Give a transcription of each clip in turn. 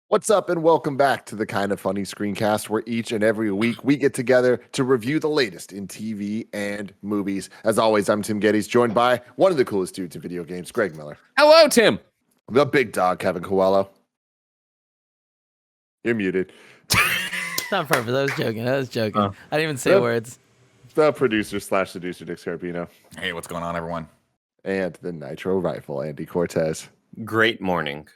What's up, and welcome back to the Kind of Funny screencast, where each and every week we get together to review the latest in TV and movies. As always, I'm Tim Geddes, joined by one of the coolest dudes in video games, Greg Miller. Hello, Tim. The big dog, Kevin Coelho. You're muted. It's not perfect. I was joking. I didn't even say words. The producer/seducer, Dick Scarpino. Hey, what's going on, everyone? And the Nitro Rifle, Andy Cortez. Great morning.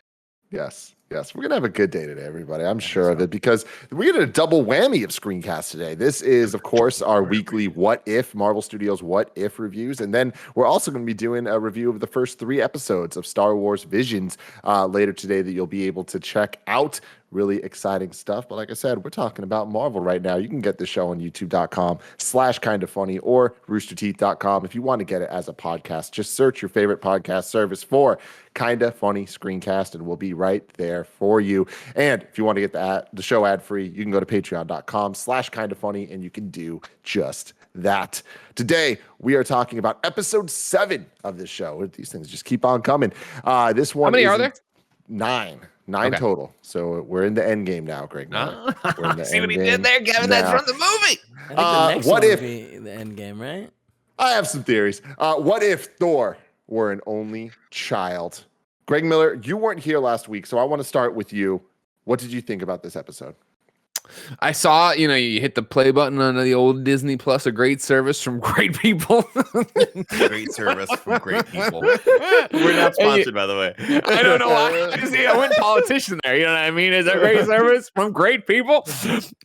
Yes. We're going to have a good day today, everybody. I'm sure of it, because we get a double whammy of screencasts today. This is, of course, our weekly What If, Marvel Studios What If reviews. And then we're also going to be doing a review of the first 3 episodes of Star Wars Visions later today that you'll be able to check out. Really exciting stuff. But like I said, we're talking about Marvel right now. You can get the show on youtube.com/kindafunny or roosterteeth.com. If you want to get it as a podcast, just search your favorite podcast service for Kinda Funny Screencast, and we'll be right there for you. And if you want to get the show ad-free, you can go to patreon.com/kindafunny, and you can do just that. Today, we are talking about episode 7 of this show. These things just keep on coming. This one. How many are there? 9 Okay. total. So we're in the end game now, Greg. We're in the See what he end did there, game Kevin? That's now. from the movie. I think the next what one if- would be the end game, right? I have some theories. What if Thor were an only child? Greg Miller, you weren't here last week, so I want to start with you. What did you think about this episode? I saw, you hit the play button on the old Disney Plus, a great service from great people. Great service from great people. We're not sponsored, by the way. I don't know why. I went politician there. You know what I mean? Is a great service from great people.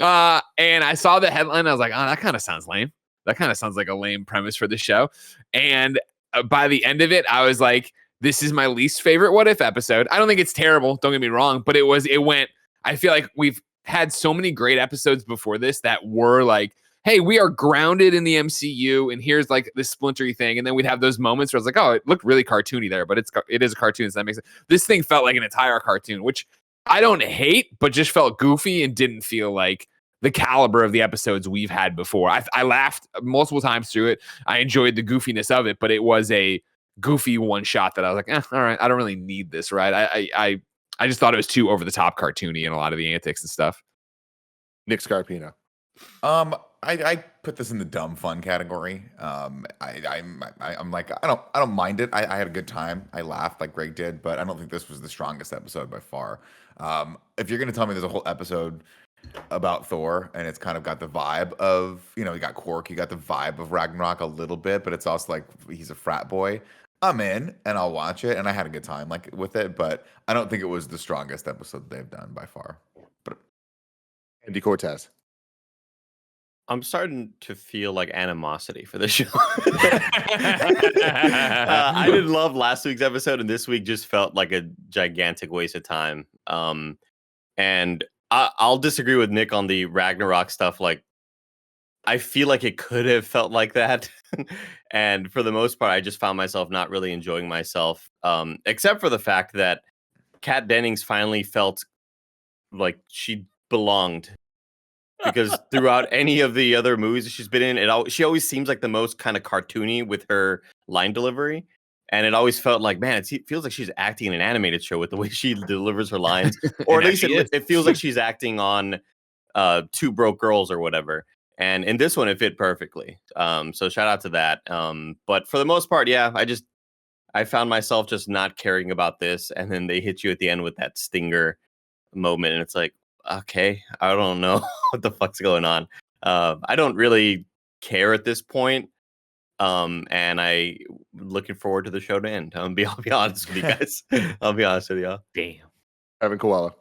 And I saw the headline. I was like, oh, that kind of sounds lame. That kind of sounds like a lame premise for the show. And by the end of it, I was like, this is my least favorite What If episode. I don't think it's terrible. Don't get me wrong. But I feel like we've had so many great episodes before this that were like, hey, we are grounded in the MCU, and here's like this splintery thing. And then we'd have those moments where it's like, oh, it looked really cartoony there, but it is a cartoon, so that makes sense. This thing felt like an entire cartoon, which I don't hate, but just felt goofy and didn't feel like the caliber of the episodes we've had before. I laughed multiple times through it. I enjoyed the goofiness of it, but it was a goofy one shot that I was like, all right, I don't really need this, right? I just thought it was too over the top cartoony in a lot of the antics and stuff. Nick Scarpino. I put this in the dumb fun category. I'm like, I don't mind it. I had a good time. I laughed like Greg did, but I don't think this was the strongest episode by far. If you're gonna tell me there's a whole episode about Thor and it's kind of got the vibe of, you got Quark, you got the vibe of Ragnarok a little bit, but it's also like he's a frat boy. I'm in and I'll watch it, and I had a good time like with it, but I don't think it was the strongest episode they've done by far. But Andy Cortez. I'm starting to feel like animosity for this show. I didn't love last week's episode, and this week just felt like a gigantic waste of time. And I'll disagree with Nick on the Ragnarok stuff. Like, I feel like it could have felt like that. And for the most part, I just found myself not really enjoying myself, except for the fact that Kat Dennings finally felt like she belonged. Because throughout any of the other movies she's been in, she always seems like the most kind of cartoony with her line delivery. And it always felt like, man, it feels like she's acting in an animated show with the way she delivers her lines. Or at least it feels like she's acting on Two Broke Girls or whatever. And in this one, it fit perfectly. So shout out to that. But for the most part, yeah, I found myself just not caring about this. And then they hit you at the end with that stinger moment. And it's like, okay, I don't know what the fuck's going on. I don't really care at this point. And I'm looking forward to the show to end. I'll be honest with you guys. I'll be honest with you. Damn. Evan Coelho.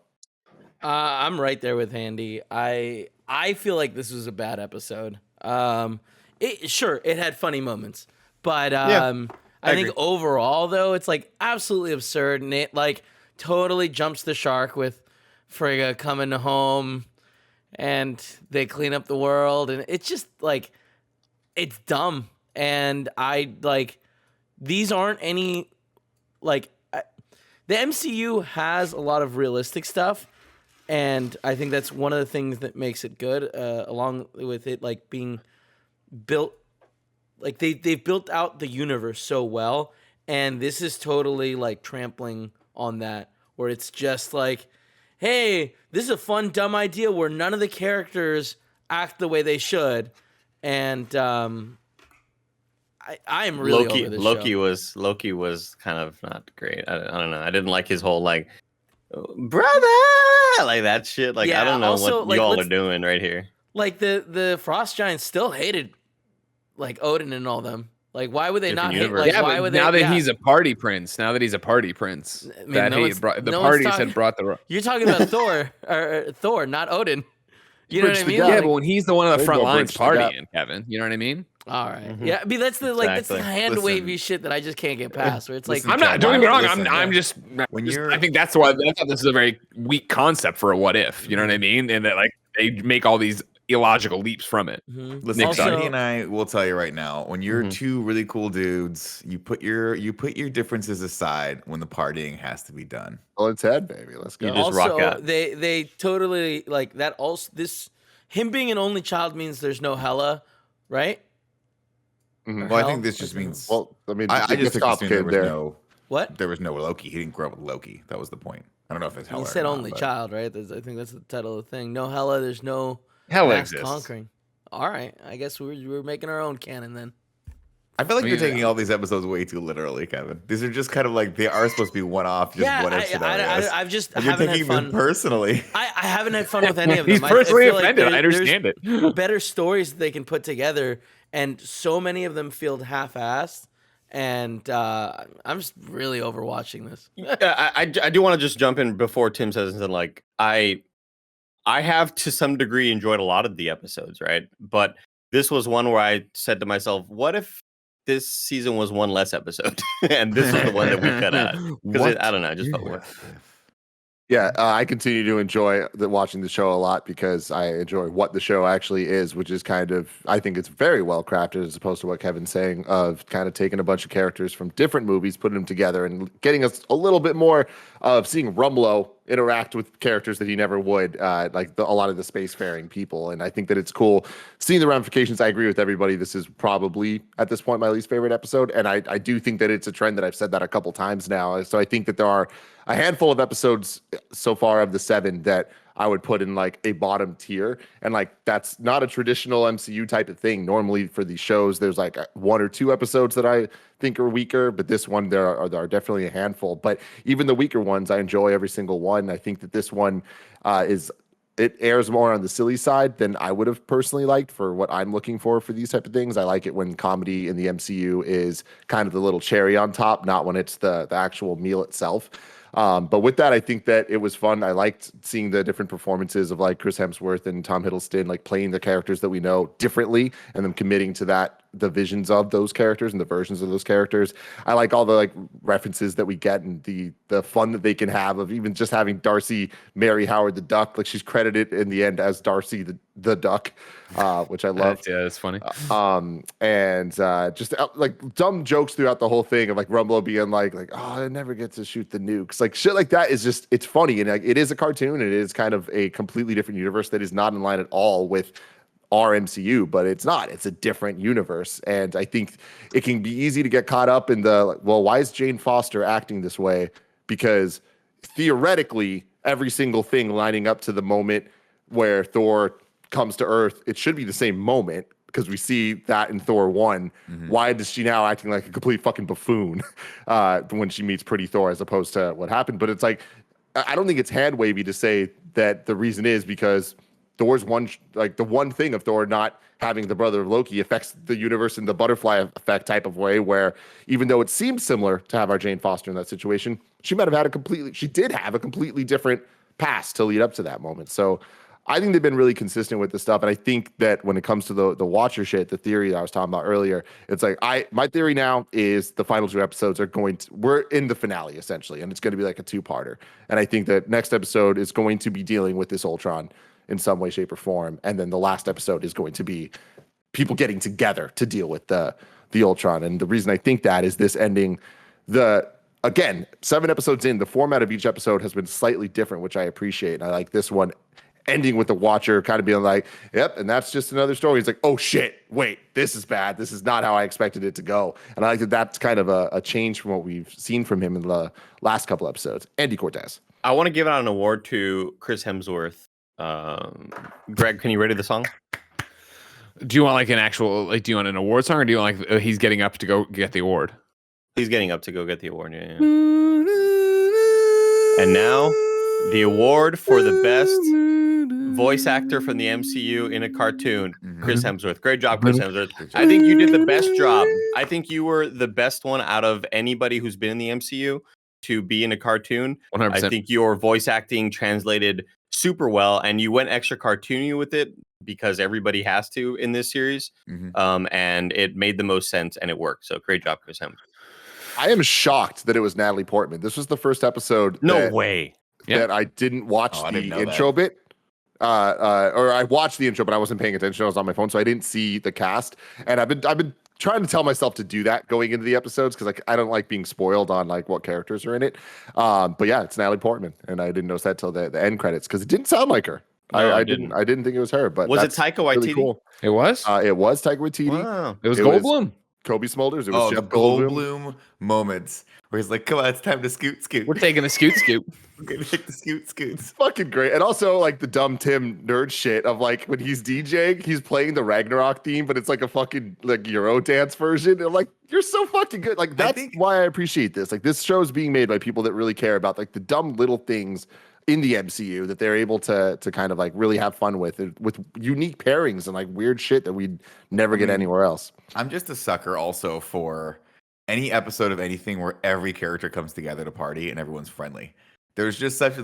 I'm right there with Andy. I feel like this was a bad episode. It had funny moments, but I think overall though it's like absolutely absurd, and it like totally jumps the shark with Frigga coming home and they clean up the world, and it's just like it's dumb. And I like these aren't any like the MCU has a lot of realistic stuff, and I think that's one of the things that makes it good, along with it like being built like they've built out the universe so well, and this is totally like trampling on that, where it's just like hey, this is a fun, dumb idea where none of the characters act the way they should. And I am really over this show. Loki was kind of not great. I don't know. I didn't like his whole like brother like that shit. Like I don't know also, what like, y'all are doing right here. Like the Frost Giants still hated like Odin and all them. Like why would they Different not hate? universe. Like Yeah, why but would now they? that he's a party prince, I mean, that no one's- the no one's parties talking- had brought the. You're talking about Thor or Thor, not Odin. You know what I Bridge the mean? gap. Yeah, Like, but when he's the one on the There's front no lines bridge to the partying, Kevin, you know what I mean? all right. Mhm. Yeah, I mean that's the Exactly. hand wavy Listen. shit that I just can't get past. Where it's like Listen, I'm not. Kevin, Don't get me wrong. listen, I'm just. When just- you're- I think that's why I thought this is a very weak concept for a what if. You know what I mean? And that like they make all these illogical leaps from it. mhm. Listen, Also- Andy and I will tell you right now, when you're Mhm. two really cool dudes, you put your differences aside when the partying has to be done. Well, it's head, baby. Let's go. You just rock Also, out. they totally like that. Also, him being an only child means there's no Hela, right? Mhm. Well, I Hell? think this just means Well, I mean, I it just gets assumed there complicated was What? there was no Loki. He didn't grow up with Loki. That was the point. I don't know if it's Hela. You or said not, only but- child, right? I think that's the title of the thing. No Hela, there's no Hell mass exists. conquering. All right, I guess we're making our own canon then. I feel like I you're mean, taking all these episodes way too literally, Kevin. These are just kind of like they are supposed to be one-off, just Yeah, what if scenarios. I've just And you're haven't had taking fun. them personally. I haven't had fun with any of them. He's I personally feel like offended. I there's understand it. better stories that they can put together, and so many of them feel half-assed. And I'm just really overwatching this. I do want to just jump in before Tim says something. Like I have to some degree enjoyed a lot of the episodes, right? But this was one where I said to myself, "What if this season was one less episode, and this is the one that we cut out?" Because I don't know, it just felt weird. Yeah, I continue to enjoy watching the show a lot because I enjoy what the show actually is, which is kind of, I think it's very well crafted as opposed to what Kevin's saying of kind of taking a bunch of characters from different movies, putting them together and getting us a little bit more of seeing Rumlow interact with characters that he never would, like a lot of the spacefaring people. And I think that it's cool seeing the ramifications. I agree with everybody. This is probably at this point my least favorite episode. And I do think that it's a trend that I've said that a couple times now. So I think that there are a handful of episodes so far of the 7 that I would put in like a bottom tier. And like, that's not a traditional MCU type of thing. Normally for these shows, there's like 1 or 2 episodes that I think are weaker, but this one, there are definitely a handful. But even the weaker ones, I enjoy every single one. I think that this one it airs more on the silly side than I would have personally liked for what I'm looking for these type of things. I like it when comedy in the MCU is kind of the little cherry on top, not when it's the actual meal itself. But with that, I think that it was fun. I liked seeing the different performances of like Chris Hemsworth and Tom Hiddleston, like playing the characters that we know differently and them committing to that, the visions of those characters and the versions of those characters. I like all the like references that we get and the fun that they can have of even just having Darcy marry Howard the Duck. Like she's credited in the end as Darcy the Duck, which I love. Yeah, that's funny. And just like dumb jokes throughout the whole thing of like Rumlow being like, oh, I never get to shoot the nukes. Like shit like that is just, it's funny. And like, it is a cartoon. And it is kind of a completely different universe that is not in line at all with our MCU, but it's not. It's a different universe. And I think it can be easy to get caught up in the, well, why is Jane Foster acting this way? Because theoretically, every single thing lining up to the moment where Thor comes to Earth, it should be the same moment because we see that in Thor 1. Mm-hmm. Why is she now acting like a complete fucking buffoon when she meets Pretty Thor as opposed to what happened? But it's like, I don't think it's hand wavy to say that the reason is because Thor's the one thing of Thor not having the brother of Loki affects the universe in the butterfly effect type of way, where even though it seems similar to have our Jane Foster in that situation, she did have a completely different past to lead up to that moment. So I think they've been really consistent with this stuff. And I think that when it comes to the Watcher shit, the theory that I was talking about earlier, it's like my theory now is the final 2 episodes we're in the finale essentially, and it's going to be like a 2-parter. And I think that next episode is going to be dealing with this Ultron in some way, shape, or form. And then the last episode is going to be people getting together to deal with the Ultron. And the reason I think that is this ending, again, 7 episodes in, the format of each episode has been slightly different, which I appreciate. And I like this one ending with the Watcher kind of being like, yep, and that's just another story. It's like, oh shit, wait, this is bad. This is not how I expected it to go. And I like that that's kind of a change from what we've seen from him in the last couple episodes. Andy Cortez. I want to give out an award to Chris Hemsworth. Greg, can you ready the song? Do you want like an actual do you want an award song, or do you want like he's getting up to go get the award? He's getting up to go get the award. Yeah. And now the award for the best voice actor from the MCU in a cartoon, Chris Hemsworth. Great job, Chris Hemsworth. I think you did the best job. I think you were the best one out of anybody who's been in the MCU to be in a cartoon. 100%. I think your voice acting translated super well, and you went extra cartoony with it because everybody has to in this series. And it made the most sense, and it worked. So great job, Chris Hemsworth. I am shocked that it was Natalie Portman. This was the first episode. No way. That I didn't watch I the didn't know intro bit. Or I watched the intro, but I wasn't paying attention. I was on my phone, so I didn't see the cast. And I've been trying to tell myself to do that going into the episodes because I don't like being spoiled on like what characters are in it. But yeah, it's Natalie Portman, and I didn't notice that till the end credits because it didn't sound like her. No, I didn't think it was her. But was it that's Taika Waititi? really cool. It was. It was Taika Waititi. Wow. It was Goldblum. Kobe Smulders. It was the Jeff Goldblum. Goldblum moments where he's like, "Come on, it's time to scoot." We're taking a scoot. We're gonna take the scoots. Fucking great. And also like the dumb Tim nerd shit of like when he's DJing, he's playing the Ragnarok theme, but it's like a fucking like Euro dance version. And I'm like, you're so fucking good. Like that's why I appreciate this. Like this show is being made by people that really care about like the dumb little things in the MCU that they're able to kind of like really have fun with unique pairings and like weird shit that we'd never get anywhere else. I'm just a sucker also for any episode of anything where every character comes together to party and everyone's friendly. There's just such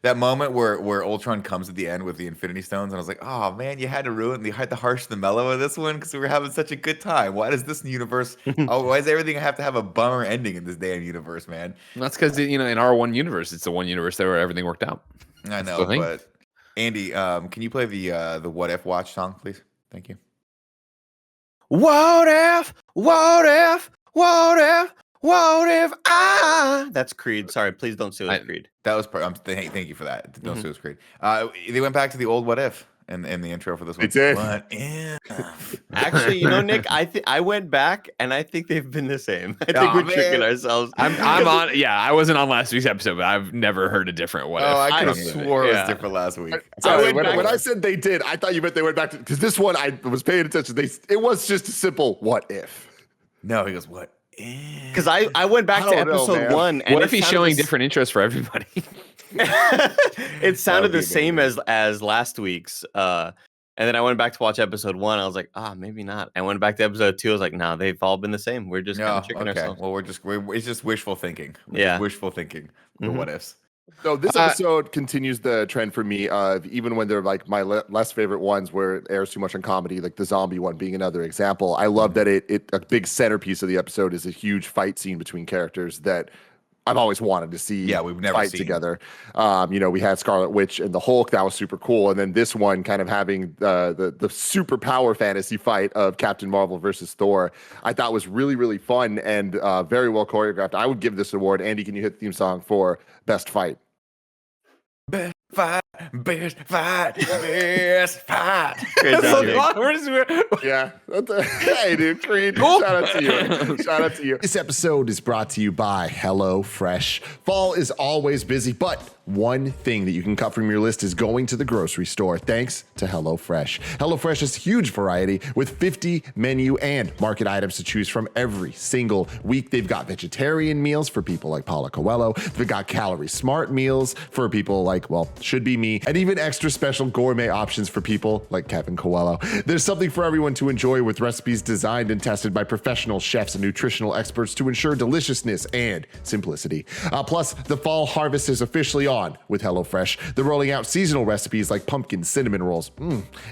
that moment where Ultron comes at the end with the Infinity Stones, and I was like, oh man, you had to ruin the harsh, the mellow of this one because we were having such a good time. Why does this universe? Why does everything have to have a bummer ending in this damn universe, man? That's because in our one universe, it's the one universe there where everything worked out. I know, but Andy, can you play the What If Watch song, please? Thank you. What if I... That's Creed. Sorry, please don't sue us, Creed. That was thank you for that. Don't sue us, Creed. They went back to the old What If in the intro for this one. It did. What if? Actually, Nick, I went back and I think they've been the same. I think we're tricking ourselves. I'm on. Yeah, I wasn't on last week's episode, but I've never heard a different What If. I could have swore it was different last week. Sorry, when I said they did, I thought you meant they went back to because this one I was paying attention. It was just a simple what if. No, he goes what. Because I went back to episode 1. And what if he's showing different interests for everybody? It sounded the same as last week's. And then I went back to watch episode 1. I was like, maybe not. I went back to episode 2. I was like, nah, they've all been the same. We're just kind of tricking ourselves. Well, it's just wishful thinking. Wishful thinking. The what ifs. So this episode continues the trend for me of even when they're like my less favorite ones where it airs too much on comedy, like the zombie one being another example. I love that a big centerpiece of the episode is a huge fight scene between characters that I've always wanted to see. Yeah, we've never fight seen together. We had Scarlet Witch and the Hulk. That was super cool. And then this one kind of having the superpower fantasy fight of Captain Marvel versus Thor, I thought was really, really fun and very well choreographed. I would give this award. Andy, can you hit the theme song for best fight? Best fight. Great job, Yeah. Hey, dude, Creed. Shout out to you. This episode is brought to you by HelloFresh. Fall is always busy, but one thing that you can cut from your list is going to the grocery store thanks to HelloFresh. HelloFresh has huge variety with 50 menu and market items to choose from every single week. They've got vegetarian meals for people like Paula Coelho. They've got calorie smart meals for people like, should be me, and even extra special gourmet options for people like Kevin Coelho. There's something for everyone to enjoy with recipes designed and tested by professional chefs and nutritional experts to ensure deliciousness and simplicity. Plus, the fall harvest is officially on with HelloFresh. They're rolling out seasonal recipes like pumpkin cinnamon rolls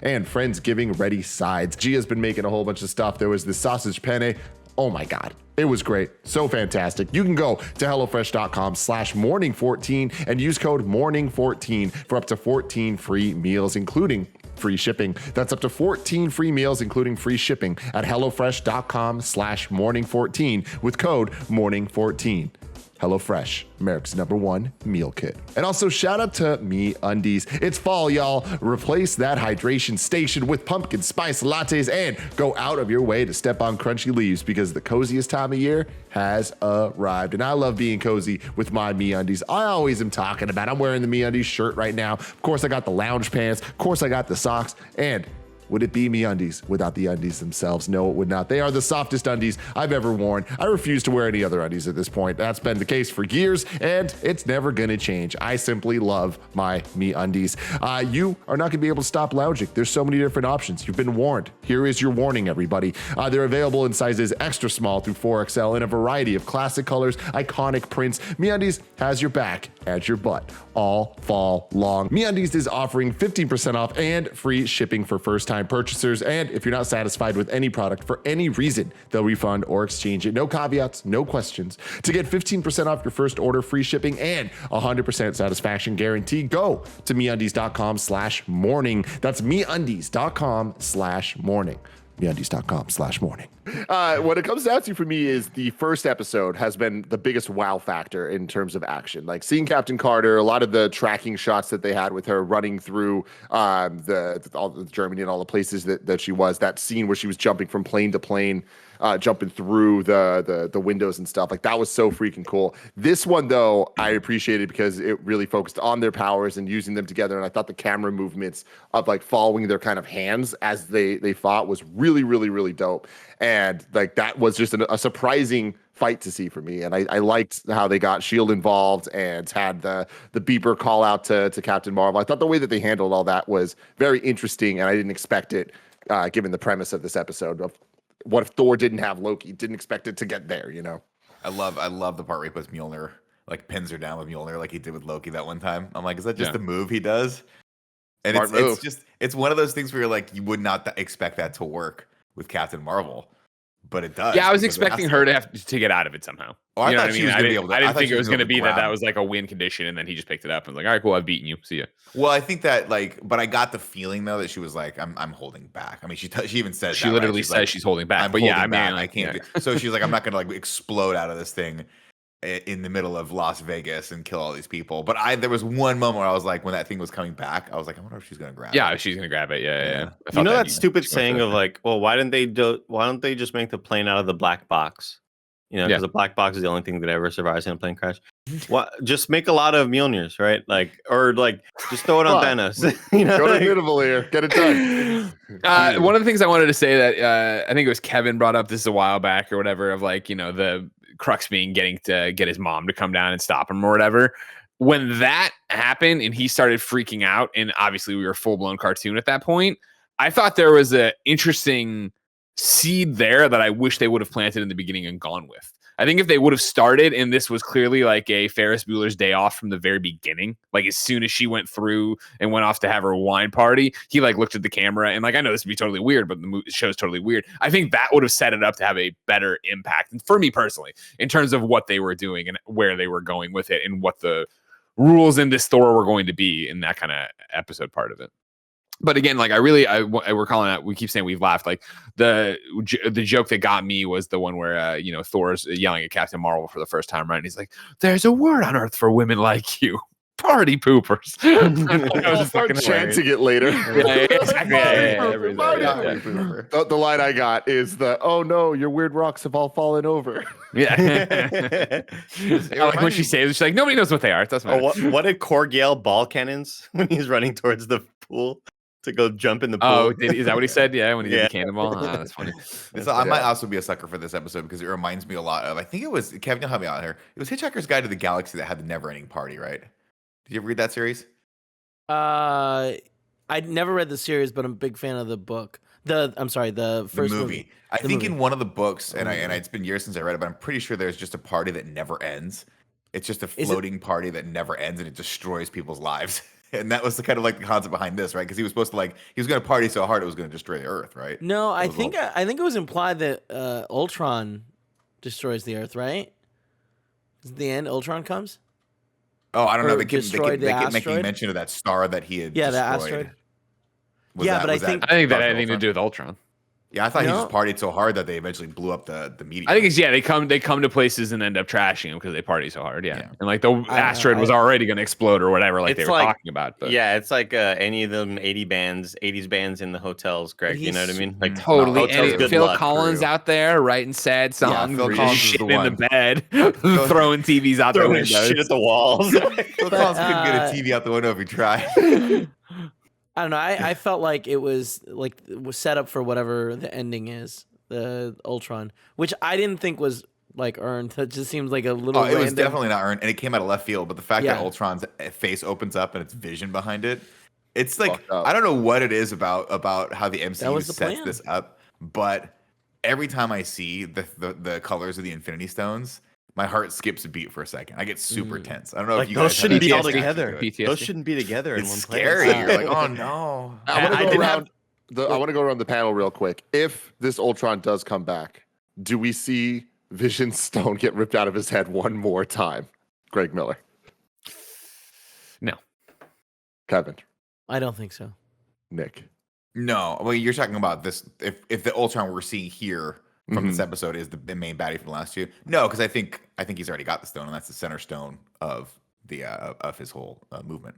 and Friendsgiving ready sides. Gia's been making a whole bunch of stuff. There was the sausage penne. Oh my God. It was great. So fantastic. You can go to HelloFresh.com/morning14 and use code morning14 for up to 14 free meals, including free shipping. That's up to 14 free meals, including free shipping at HelloFresh.com/morning14 with code morning14. HelloFresh, America's #1 meal kit. And also shout out to MeUndies. It's fall, y'all. Replace that hydration station with pumpkin spice lattes and go out of your way to step on crunchy leaves because the coziest time of year has arrived. And I love being cozy with my MeUndies. I always am talking about, I'm wearing the MeUndies shirt right now. Of course, I got the lounge pants. Of course, I got the socks. And would it be MeUndies without the undies themselves? No, it would not. They are the softest undies I've ever worn. I refuse to wear any other undies at this point. That's been the case for years, and it's never gonna change. I simply love my MeUndies. You are not gonna be able to stop lounging. There's so many different options. You've been warned. Here is your warning, everybody. They're available in sizes extra small through 4XL in a variety of classic colors, iconic prints. MeUndies has your back and your butt all fall long. MeUndies is offering 15% off and free shipping for first-time purchasers. And if you're not satisfied with any product for any reason, they'll refund or exchange it. No caveats, no questions. To get 15% off your first order, free shipping, and 100% satisfaction guarantee, go to MeUndies.com/morning. That's MeUndies.com/morning. MeUndies.com/morning. What it comes down to for me is the first episode has been the biggest wow factor in terms of action. Like seeing Captain Carter, a lot of the tracking shots that they had with her running through all the Germany and all the places that she was. That scene where she was jumping from plane to plane, jumping through the windows and stuff. Like that was so freaking cool. This one though, I appreciated because it really focused on their powers and using them together. And I thought the camera movements of like following their kind of hands as they fought was really, really, really dope. And like that was just a surprising fight to see for me. And I liked how they got S.H.I.E.L.D. involved and had the beeper call out to Captain Marvel. I thought the way that they handled all that was very interesting, and I didn't expect it given the premise of this episode of what if Thor didn't have Loki? Didn't expect it to get there, you know? I love the part where he puts Mjolnir, like pins her down with Mjolnir like he did with Loki that one time. I'm like, is that just a move he does? And it's one of those things where you're like, you would not expect that to work with Captain Marvel, but it does. Yeah, I was expecting her to have to get out of it somehow. Oh, you know I what thought she was going to be able to. I didn't think it was going to be that was like a win condition, and then he just picked it up and was like, all right, cool, I've beaten you. See ya. Well, I think that but I got the feeling though that she was like, I'm holding back. I mean, she even says she literally says like, she's holding back. But yeah, I mean, I can't. So she's like, I'm not going to like explode out of this thing in the middle of Las Vegas and kill all these people. But there was one moment where I was like, when that thing was coming back, I was like, I wonder if she's gonna grab it. Yeah, she's gonna grab it. Yeah. You know that stupid saying of like, well, why don't they just make the plane out of the black box? You know, because the black box is the only thing that ever survives in a plane crash. What? Just make a lot of Mjolnirs, right? Like, or like, just throw it on Thanos. You know, go to Nidavel here, get it done. One of the things I wanted to say that I think it was Kevin brought up this a while back or whatever of like, you know, the Crux being getting to get his mom to come down and stop him or whatever. When that happened and he started freaking out, and obviously we were full blown cartoon at that point, I thought there was an interesting seed there that I wish they would have planted in the beginning and gone with. I think if they would have started and this was clearly like a Ferris Bueller's Day Off from the very beginning, like as soon as she went through and went off to have her wine party, he like looked at the camera and like, I know this would be totally weird, but the show's totally weird. I think that would have set it up to have a better impact. And for me personally, in terms of what they were doing and where they were going with it and what the rules in this Thor were going to be in that kind of episode part of it. But again, like we're calling out. We keep saying we've laughed. Like the joke that got me was the one where you know, Thor's yelling at Captain Marvel for the first time, right? And he's like, "There's a word on Earth for women like you, party poopers." I was just fucking chanting it later. Yeah, exactly. The line I got is "Oh no, your weird rocks have all fallen over." Yeah. Like when she saves it, she's like, "Nobody knows what they are." It doesn't matter. What did Korg yell? Ball cannons when he's running towards the pool to go jump in the pool. Oh, is that what he said? Yeah, when he did the cannonball. Oh, that's funny. So I might also be a sucker for this episode because it reminds me a lot of, I think it was, Kevin, you'll help me out here. It was Hitchhiker's Guide to the Galaxy that had the never-ending party, right? Did you ever read that series? I never read the series, but I'm a big fan of the book. The first movie. I think in one of the books, and it's been years since I read it, but I'm pretty sure there's just a party that never ends. It's just a floating party that never ends, and it destroys people's lives. And that was the kind of like the concept behind this, right? Because he was supposed to he was going to party so hard it was going to destroy the Earth, right? No, I think it was implied that Ultron destroys the Earth, right? At the end, Ultron comes. Oh, I don't know. They keep making mention of that star that he had. Yeah, destroyed. the asteroid. But I think that had anything to do with Ultron. Yeah, I thought he just partied so hard that they eventually blew up the meteor. I think it's they come to places and end up trashing them because they party so hard. Yeah. And like the asteroid was already going to explode or whatever, like they were talking about. But. Yeah, it's like any of them 80s bands in the hotels, Greg. You know what I mean? Like totally. And Phil Collins out there writing sad songs, Phil Collins shit is the in one. the bed, throwing TVs out the windows, shit at the walls. Phil Collins couldn't get a TV out the window if he tried. I don't know. I felt like it was set up for whatever the ending is, the Ultron, which I didn't think was like earned. That just seems like a little. It was definitely not earned, and it came out of left field. But the fact that Ultron's face opens up and its vision behind it, it's like I don't know what it is about how the MCU sets this up, but every time I see the colors of the Infinity Stones, my heart skips a beat for a second. I get super tense. I don't know if you guys shouldn't be all together. Those shouldn't be together. It's in one scary. place. You're like, oh no. I want to go around the panel real quick. If this Ultron does come back, do we see Vision's stone get ripped out of his head one more time? Greg Miller. No. Kevin. I don't think so. Nick. No. Well, you're talking about this. If the Ultron we're seeing here from this episode is the main baddie from the last two. No, because I think he's already got the stone, and that's the center stone of the of his whole movement.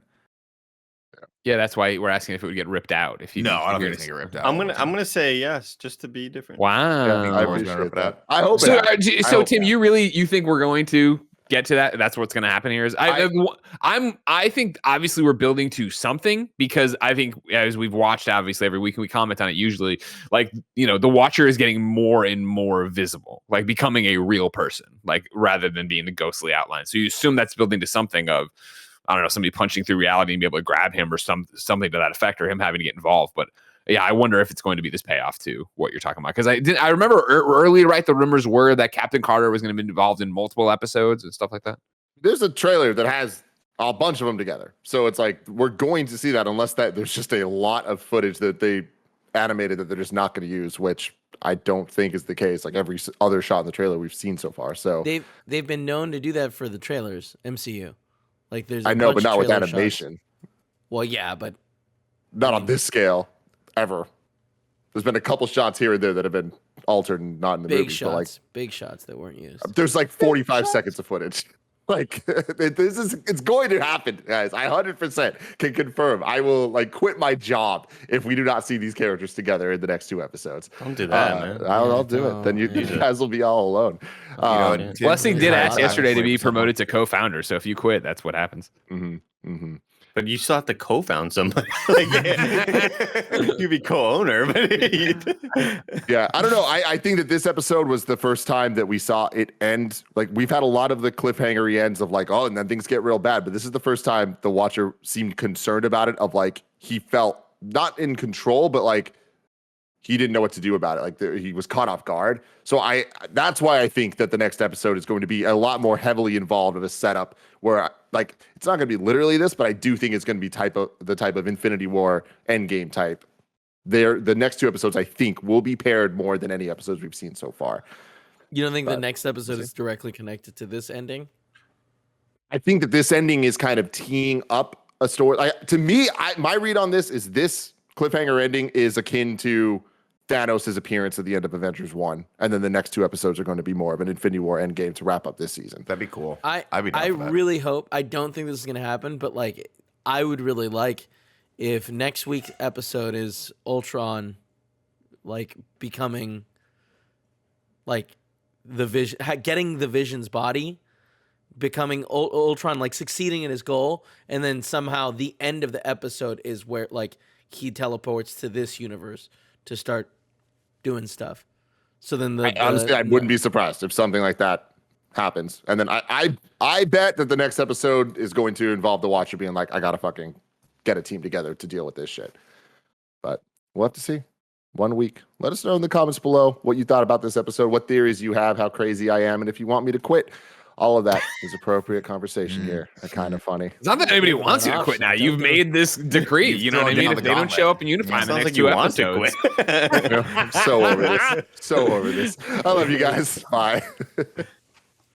Yeah, that's why we're asking if it would get ripped out. If you I don't think it's gonna get ripped out. I'm gonna say yes, just to be different. Wow. I appreciate that. I hope so Tim, you think we're going to get to that? That's what's going to happen here. I think obviously we're building to something, because I think as we've watched obviously every week and we comment on it usually, like, the Watcher is getting more and more visible, like becoming a real person, like rather than being a ghostly outline. So you assume that's building to something of, I don't know, somebody punching through reality and be able to grab him or something to that effect, or him having to get involved. But yeah, I wonder if it's going to be this payoff to what you're talking about. Because I remember earlier, right? The rumors were that Captain Carter was going to be involved in multiple episodes and stuff like that. There's a trailer that has a bunch of them together. So it's like, we're going to see that unless there's just a lot of footage that they animated that they're just not going to use, which I don't think is the case. Like every other shot in the trailer we've seen so far. So they've been known to do that for the trailers, MCU. Like there's I know, but not with animation. Shots. Well, yeah, but not on this scale ever. There's been a couple shots here and there that have been altered and not in the movie. Big shots that weren't used. There's like 45 seconds of footage. Like it's going to happen, guys. I 100% can confirm. I will quit my job if we do not see these characters together in the next 2 episodes. Don't do that, man. I'll do it. Then you guys will be all alone. Blessing did ask yesterday to be promoted to co-founder. So if you quit, that's what happens. But you still have to co-found somebody. You'd be co-owner, but yeah, I don't know. I think that this episode was the first time that we saw it end. Like, we've had a lot of the cliffhanger ends of like, oh, and then things get real bad. But this is the first time the Watcher seemed concerned about it. Of like, he felt not in control, but like he didn't know what to do about it. Like he was caught off guard. So that's why I think that the next episode is going to be a lot more heavily involved of a setup where like it's not going to be literally this, but I do think it's going to be the type of Infinity War Endgame type. The next 2 episodes I think will be paired more than any episodes we've seen so far. You don't think the next episode is directly connected to this ending? I think that this ending is kind of teeing up a story. To me, my read on this is this cliffhanger ending is akin to Thanos' appearance at the end of Avengers 1, and then the next 2 episodes are going to be more of an Infinity War Endgame to wrap up this season. That'd be cool. I really hope. I don't think this is going to happen, but like I would really like if next week's episode is Ultron, like becoming like the Vision, getting the Vision's body, becoming Ultron, like succeeding in his goal, and then somehow the end of the episode is where like he teleports to this universe to start doing stuff. So then honestly, I wouldn't be surprised if something like that happens. And then I bet that the next episode is going to involve the Watcher being like, I gotta fucking get a team together to deal with this shit. But we'll have to see. 1 week. Let us know in the comments below what you thought about this episode, what theories you have, how crazy I am, and if you want me to quit. All of that is appropriate conversation here. Kind of funny. It's not that anybody wants you to quit now. You've made this decree. You know what I mean? If they don't show up in Unify in the next 2 episodes. I'm so over this. I love you guys. Bye.